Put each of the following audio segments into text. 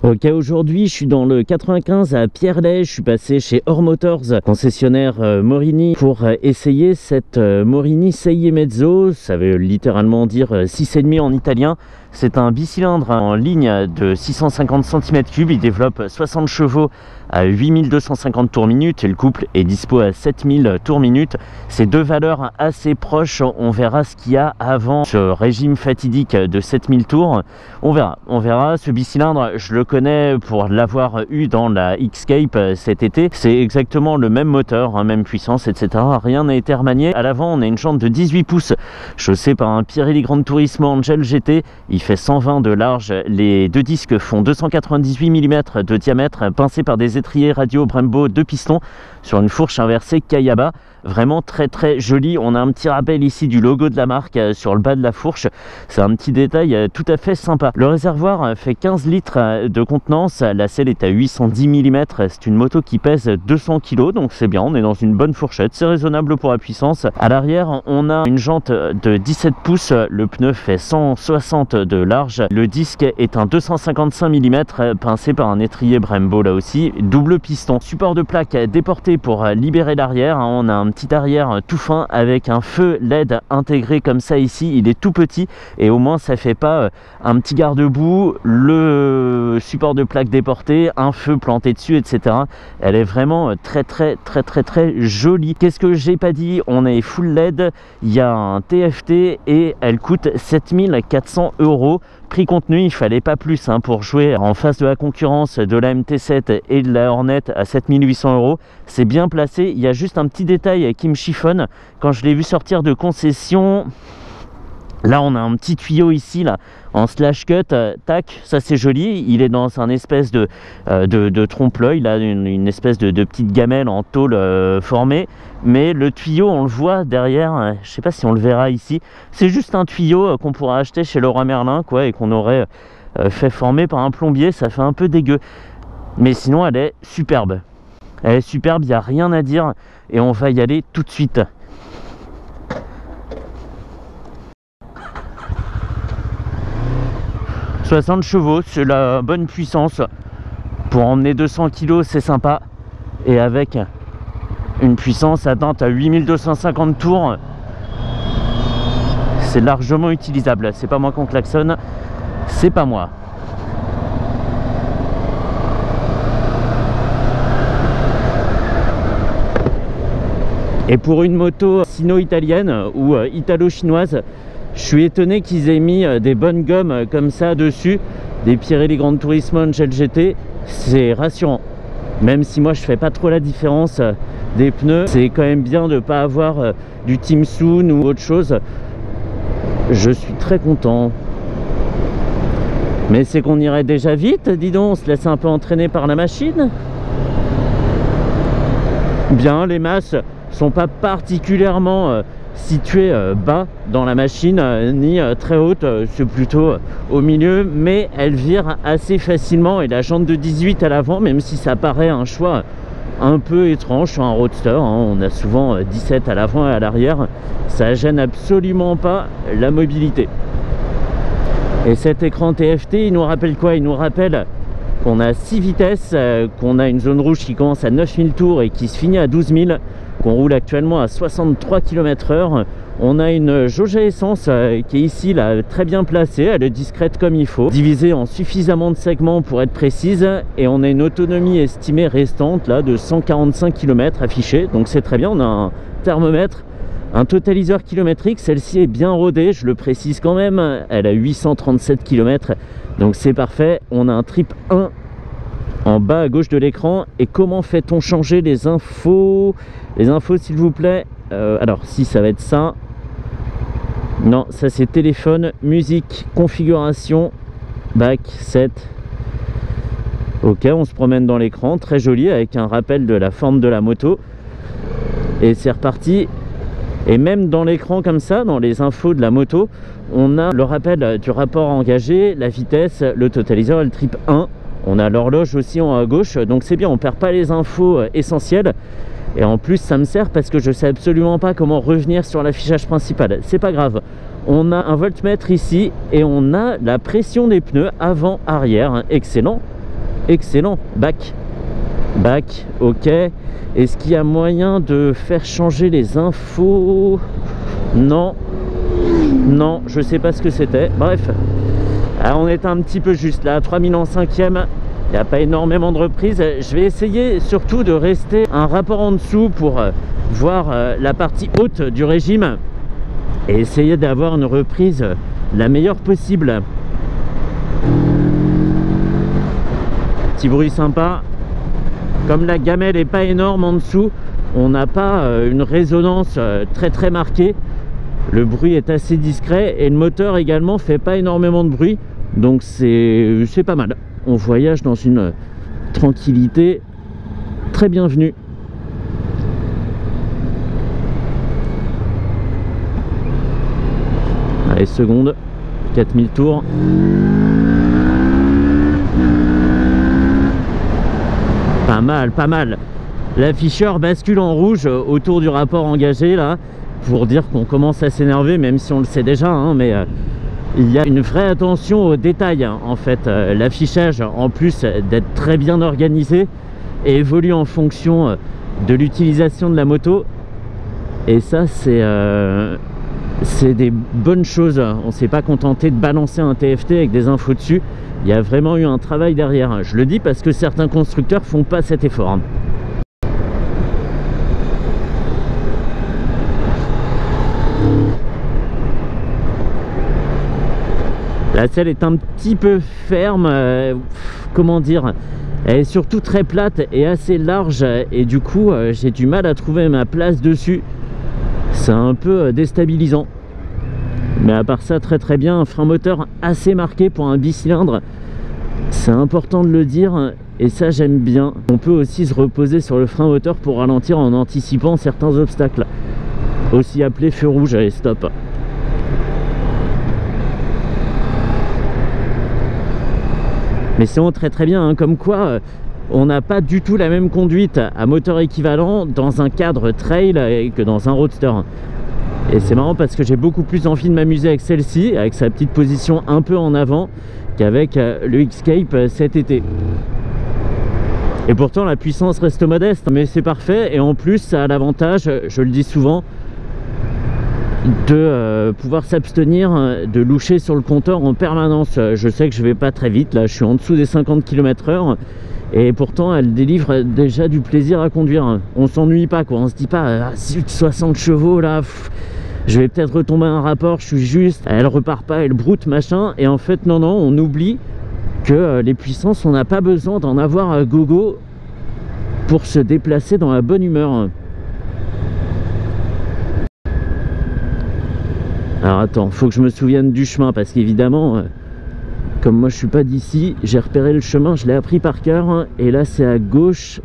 Ok, aujourd'hui je suis dans le 95 à Pierrelaye, je suis passé chez Or Motors, concessionnaire Morini, pour essayer cette Morini 6,5, ça veut littéralement dire 6,5 en italien. C'est un bicylindre en ligne de 650 cm3, il développe 60 chevaux à 8250 tours minute et le couple est dispo à 7000 tours minute. Ces deux valeurs assez proches, on verra ce qu'il y a avant ce régime fatidique de 7000 tours. On verra. Ce bicylindre, je le connais pour l'avoir eu dans la X-Cape cet été. C'est exactement le même moteur, même puissance, etc. Rien n'a été remanié. À l'avant, on a une jante de 18 pouces chaussée par un Pirelli Gran Turismo Angel GT. Il fait 120 de large. Les deux disques font 298 mm de diamètre, pincés par des étriers radio Brembo 2 pistons sur une fourche inversée Kayaba. Vraiment très joli. On a un petit rappel ici du logo de la marque sur le bas de la fourche. C'est un petit détail tout à fait sympa. Le réservoir fait 15 litres de contenance. La selle est à 810 mm. C'est une moto qui pèse 200 kg, donc c'est bien. On est dans une bonne fourchette. C'est raisonnable pour la puissance. À l'arrière, on a une jante de 17 pouces. Le pneu fait 160 de large. Le disque est un 255 mm, pincé par un étrier Brembo là aussi. Double piston. Support de plaque déporté pour libérer l'arrière. On a un petit arrière tout fin avec un feu LED intégré comme ça ici. Il est tout petit et au moins ça fait pas un petit garde-boue, le support de plaque déporté, un feu planté dessus, etc. Elle est vraiment très jolie. Qu'est-ce que j'ai pas dit? On est full LED, il y a un TFT et elle coûte 7400 €. Prix contenu, il fallait pas plus pour jouer en face de la concurrence de la MT7 et de la Hornet à 7800 €. C'est bien placé. Il y a juste un petit détail qui me chiffonne. Quand je l'ai vu sortir de concession, là on a un petit tuyau ici là en slash cut, tac, ça c'est joli. Il est dans un espèce de trompe-l'œil, là une espèce de petite gamelle en tôle formée, mais le tuyau on le voit derrière, je sais pas si on le verra ici. C'est juste un tuyau qu'on pourra acheter chez Leroy Merlin quoi, et qu'on aurait fait former par un plombier. Ça fait un peu dégueu, mais sinon elle est superbe. Elle est superbe, il n'y a rien à dire et on va y aller tout de suite. « 60 chevaux, c'est la bonne puissance. Pour emmener 200 kg, c'est sympa. Et avec une puissance atteinte à 8250 tours, c'est largement utilisable. C'est pas moi qu'on klaxonne, c'est pas moi. Et pour une moto sino-italienne ou italo-chinoise, je suis étonné qu'ils aient mis des bonnes gommes comme ça dessus, des Pirelli Gran Turismo Angel GT. C'est rassurant. Même si moi je fais pas trop la différence des pneus, c'est quand même bien de ne pas avoir du Team Soon ou autre chose. Je suis très content. Mais c'est qu'on irait déjà vite, dis donc, on se laisse un peu entraîner par la machine. Bien, les masses sont pas particulièrement situées bas dans la machine, ni très haute, c'est plutôt au milieu, mais elle vire assez facilement. Et la jante de 18 à l'avant, même si ça paraît un choix un peu étrange sur un roadster, on a souvent 17 à l'avant et à l'arrière, ça gêne absolument pas la mobilité. Et cet écran TFT, il nous rappelle quoi? Il nous rappelle qu'on a 6 vitesses, qu'on a une zone rouge qui commence à 9000 tours et qui se finit à 12000, qu'on roule actuellement à 63 km/h. On a une jauge à essence qui est ici là, très bien placée, elle est discrète comme il faut, divisée en suffisamment de segments pour être précise, et on a une autonomie estimée restante là de 145 km affichée, donc c'est très bien. On a un thermomètre, un totaliseur kilométrique, celle-ci est bien rodée, je le précise quand même, elle a 837 km, donc c'est parfait. On a un trip 1 en bas à gauche de l'écran. Et comment fait-on changer les infos? Les infos s'il vous plaît. Alors si ça va être ça. Non, ça c'est téléphone, musique, configuration, back, set. Ok, on se promène dans l'écran, très joli, avec un rappel de la forme de la moto. Et c'est reparti. Et même dans l'écran comme ça, dans les infos de la moto, on a le rappel du rapport engagé, la vitesse, le totaliseur et le trip 1. On a l'horloge aussi en haut à gauche, donc c'est bien, on perd pas les infos essentielles. Et en plus ça me sert parce que je sais absolument pas comment revenir sur l'affichage principal. C'est pas grave. On a un voltmètre ici et on a la pression des pneus avant-arrière. Excellent. Excellent. Back, ok. Est-ce qu'il y a moyen de faire changer les infos? Non, je sais pas ce que c'était. Bref, alors on est un petit peu juste là, 3000 en 5e. Il n'y a pas énormément de reprises. Je vais essayer surtout de rester un rapport en dessous pour voir la partie haute du régime et essayer d'avoir une reprise la meilleure possible. Petit bruit sympa. Comme la gamelle n'est pas énorme en dessous, on n'a pas une résonance très marquée. Le bruit est assez discret et le moteur également fait pas énormément de bruit. Donc c'est pas mal. On voyage dans une tranquillité très bienvenue. Allez, seconde, 4000 tours. Pas mal. L'afficheur bascule en rouge autour du rapport engagé là, pour dire qu'on commence à s'énerver, même si on le sait déjà, hein, mais il y a une vraie attention aux détails hein. En fait, l'affichage, en plus d'être très bien organisé, évolue en fonction de l'utilisation de la moto. Et ça, c'est des bonnes choses. On ne s'est pas contenté de balancer un TFT avec des infos dessus. Il y a vraiment eu un travail derrière. Je le dis parce que certains constructeurs font pas cet effort. La selle est un petit peu ferme, comment dire, elle est surtout très plate et assez large et du coup j'ai du mal à trouver ma place dessus. C'est un peu déstabilisant. Mais à part ça, très bien, un frein moteur assez marqué pour un bicylindre. C'est important de le dire et ça j'aime bien. On peut aussi se reposer sur le frein moteur pour ralentir en anticipant certains obstacles. Aussi appelé feu rouge et stop. Mais sinon très bien, hein, comme quoi on n'a pas du tout la même conduite à moteur équivalent dans un cadre trail que dans un roadster. Et c'est marrant parce que j'ai beaucoup plus envie de m'amuser avec celle-ci, avec sa petite position un peu en avant, qu'avec le Escape cet été. Et pourtant la puissance reste modeste, mais c'est parfait. Et en plus ça a l'avantage, je le dis souvent, de pouvoir s'abstenir de loucher sur le compteur en permanence. Je sais que je vais pas très vite, là je suis en dessous des 50 km/h et pourtant elle délivre déjà du plaisir à conduire. On s'ennuie pas quoi, on se dit pas 60 chevaux là, je vais peut-être retomber un rapport, je suis juste, elle repart pas, elle broute machin. Et en fait non, on oublie que les puissances, on n'a pas besoin d'en avoir à gogo pour se déplacer dans la bonne humeur. Alors attends, faut que je me souvienne du chemin parce qu'évidemment, comme moi je suis pas d'ici, j'ai repéré le chemin, je l'ai appris par cœur. Et là c'est à gauche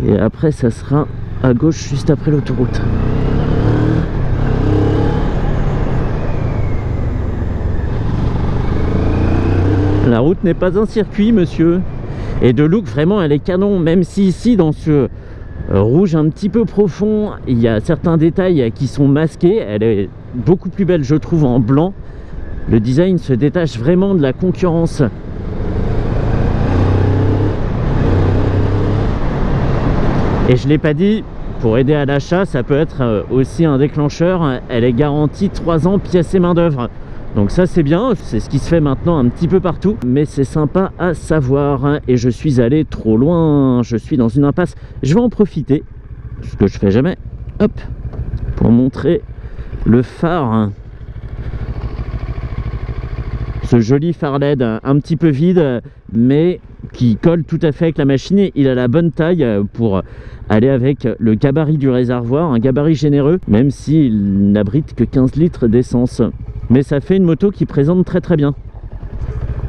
et après ça sera à gauche juste après l'autoroute. La route n'est pas un circuit, monsieur. Et de look, vraiment, elle est canon. Même si ici, dans ce rouge un petit peu profond, il y a certains détails qui sont masqués. Elle est beaucoup plus belle, je trouve, en blanc. Le design se détache vraiment de la concurrence. Et je ne l'ai pas dit, pour aider à l'achat, ça peut être aussi un déclencheur. Elle est garantie 3 ans pièces et main d'œuvre. Donc ça c'est bien, c'est ce qui se fait maintenant un petit peu partout, mais c'est sympa à savoir. Et je suis allé trop loin, je suis dans une impasse. Je vais en profiter, ce que je fais jamais, hop, pour montrer le phare. Ce joli phare LED, un petit peu vide, mais qui colle tout à fait avec la machine. Il a la bonne taille pour aller avec le gabarit du réservoir, un gabarit généreux, même s'il n'abrite que 15 litres d'essence. Mais ça fait une moto qui présente très bien.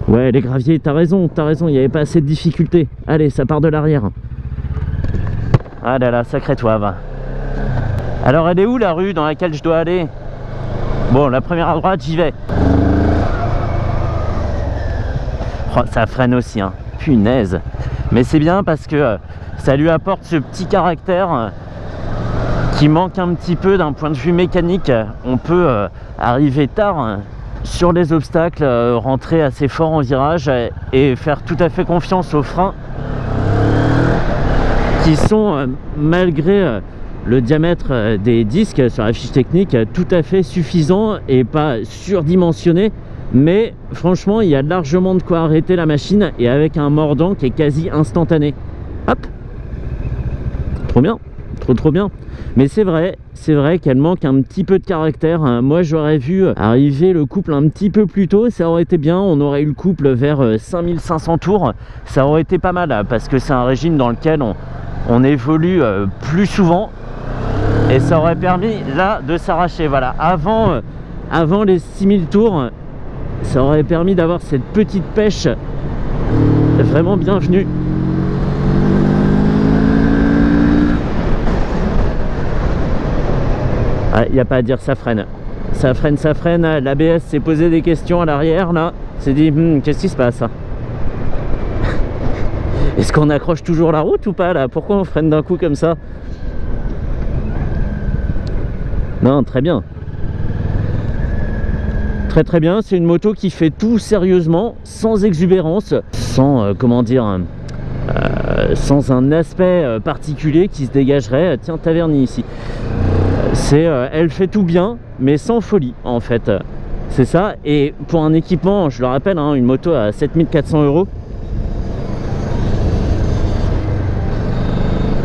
Ouais, les graviers, t'as raison, il n'y avait pas assez de difficultés. Allez, ça part de l'arrière. Ah là là, sacré toile. Alors elle est où la rue dans laquelle je dois aller? Bon, la première à droite, j'y vais. Oh, ça freine aussi, hein. Punaise. Mais c'est bien parce que ça lui apporte ce petit caractère qui manque un petit peu d'un point de vue mécanique. On peut arriver tard sur les obstacles, rentrer assez fort en virage et faire tout à fait confiance au frein qui sont, malgré le diamètre des disques sur la fiche technique, tout à fait suffisant et pas surdimensionné. Mais franchement, il y a largement de quoi arrêter la machine, et avec un mordant qui est quasi instantané. Hop, trop bien, trop bien. Mais c'est vrai qu'elle manque un petit peu de caractère. Moi, j'aurais vu arriver le couple un petit peu plus tôt, ça aurait été bien. On aurait eu le couple vers 5500 tours, ça aurait été pas mal, parce que c'est un régime dans lequel on évolue plus souvent, et ça aurait permis là de s'arracher. Voilà, avant les 6000 tours, ça aurait permis d'avoir cette petite pêche vraiment bienvenue. Il n'y a pas à dire, ça freine. Ça freine. L'ABS s'est posé des questions à l'arrière là. S'est dit, qu'est-ce qui se passe? Est-ce qu'on accroche toujours la route ou pas là? Pourquoi on freine d'un coup comme ça? Non, très bien. Très bien, c'est une moto qui fait tout sérieusement, sans exubérance, sans, comment dire, sans un aspect particulier qui se dégagerait. Tiens, Taverny ici. Elle fait tout bien, mais sans folie en fait. C'est ça. Et pour un équipement, je le rappelle, une moto à 7400 €.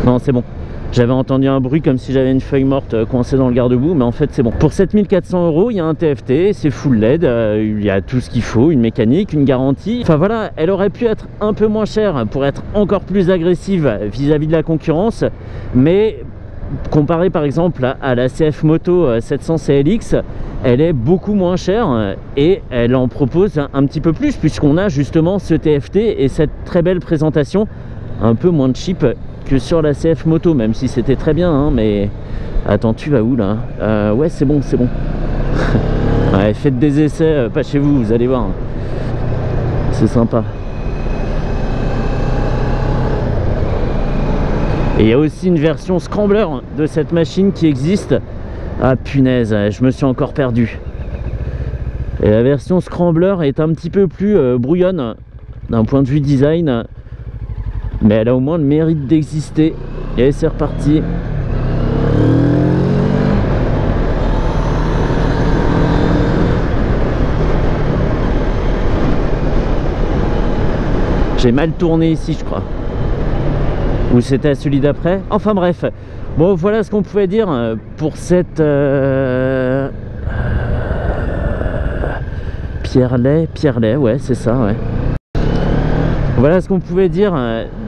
Non, c'est bon. J'avais entendu un bruit comme si j'avais une feuille morte coincée dans le garde-boue, mais en fait c'est bon. Pour 7400 €, il y a un TFT, c'est full LED, il y a tout ce qu'il faut, une mécanique, une garantie. Enfin voilà, elle aurait pu être un peu moins chère pour être encore plus agressive vis-à-vis de la concurrence, mais comparée par exemple à la CF Moto 700 CLX, elle est beaucoup moins chère et elle en propose un petit peu plus, puisqu'on a justement ce TFT et cette très belle présentation, un peu moins cheap que sur la CF Moto, même si c'était très bien, mais attends, tu vas où là? Ouais, c'est bon. Ouais, faites des essais, pas chez vous, vous allez voir, c'est sympa. Et il y a aussi une version Scrambler de cette machine qui existe. Ah punaise, je me suis encore perdu. Et la version Scrambler est un petit peu plus brouillonne d'un point de vue design, mais elle a au moins le mérite d'exister. Et c'est reparti. J'ai mal tourné ici, je crois. Ou c'était celui d'après. Enfin bref. Bon, voilà ce qu'on pouvait dire pour cette Pierrelet, ouais, c'est ça, ouais. Voilà ce qu'on pouvait dire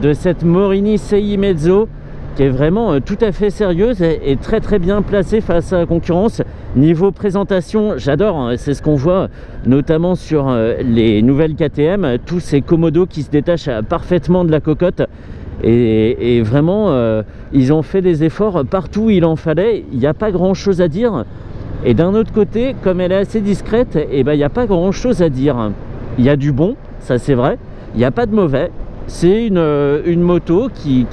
de cette Morini Sei Mezzo, qui est vraiment tout à fait sérieuse et très bien placée face à la concurrence. Niveau présentation, j'adore, c'est ce qu'on voit notamment sur les nouvelles KTM, tous ces commodos qui se détachent parfaitement de la cocotte. Et vraiment, ils ont fait des efforts partout où il en fallait. Il n'y a pas grand chose à dire. Et d'un autre côté, comme elle est assez discrète, il n'y a pas grand chose à dire. Il y a du bon, ça c'est vrai. Il n'y a pas de mauvais. C'est une moto qui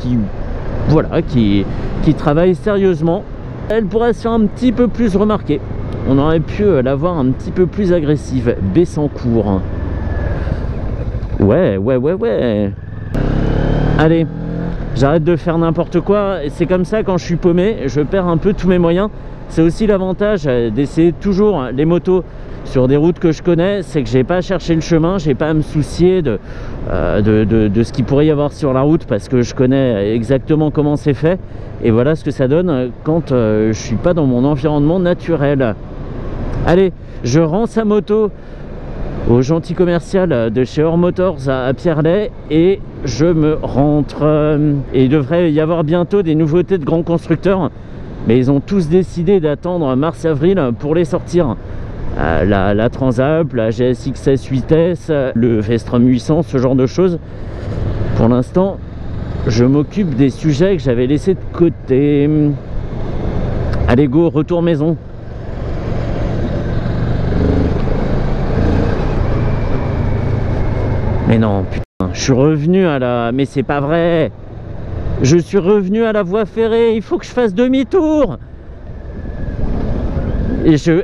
travaille sérieusement. Elle pourrait se faire un petit peu plus remarquer. On aurait pu la voir un petit peu plus agressive. Bessancourt. Ouais. Allez, j'arrête de faire n'importe quoi. Et c'est comme ça, quand je suis paumé, je perds un peu tous mes moyens. C'est aussi l'avantage d'essayer toujours les motos sur des routes que je connais, c'est que j'ai pas à chercher le chemin, j'ai pas à me soucier de ce qu'il pourrait y avoir sur la route, parce que je connais exactement comment c'est fait. Et voilà ce que ça donne quand je suis pas dans mon environnement naturel. Allez, je rends sa moto au gentil commercial de chez Or Motors à Pierrelet et je me rentre. Et il devrait y avoir bientôt des nouveautés de grands constructeurs, mais ils ont tous décidé d'attendre mars-avril pour les sortir. La Transalp, la GSX-S 8S, le Vestrom 800, ce genre de choses. Pour l'instant, je m'occupe des sujets que j'avais laissés de côté. Allez go, retour maison. Mais non, putain, je suis revenu à la... Mais c'est pas vrai. Je suis revenu à la voie ferrée, il faut que je fasse demi-tour.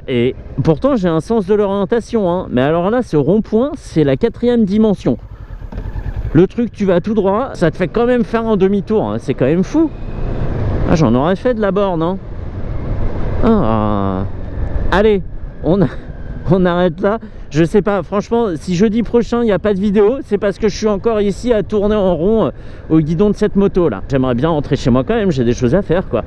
Et pourtant j'ai un sens de l'orientation, mais alors là, ce rond-point, c'est la 4e dimension. Le truc, tu vas tout droit, ça te fait quand même faire un demi-tour, hein. C'est quand même fou. Ah, j'en aurais fait de la borne, hein. Ah. Allez, on arrête là. Je sais pas, franchement, si jeudi prochain il n'y a pas de vidéo, c'est parce que je suis encore ici à tourner en rond au guidon de cette moto là. J'aimerais bien rentrer chez moi quand même, j'ai des choses à faire quoi.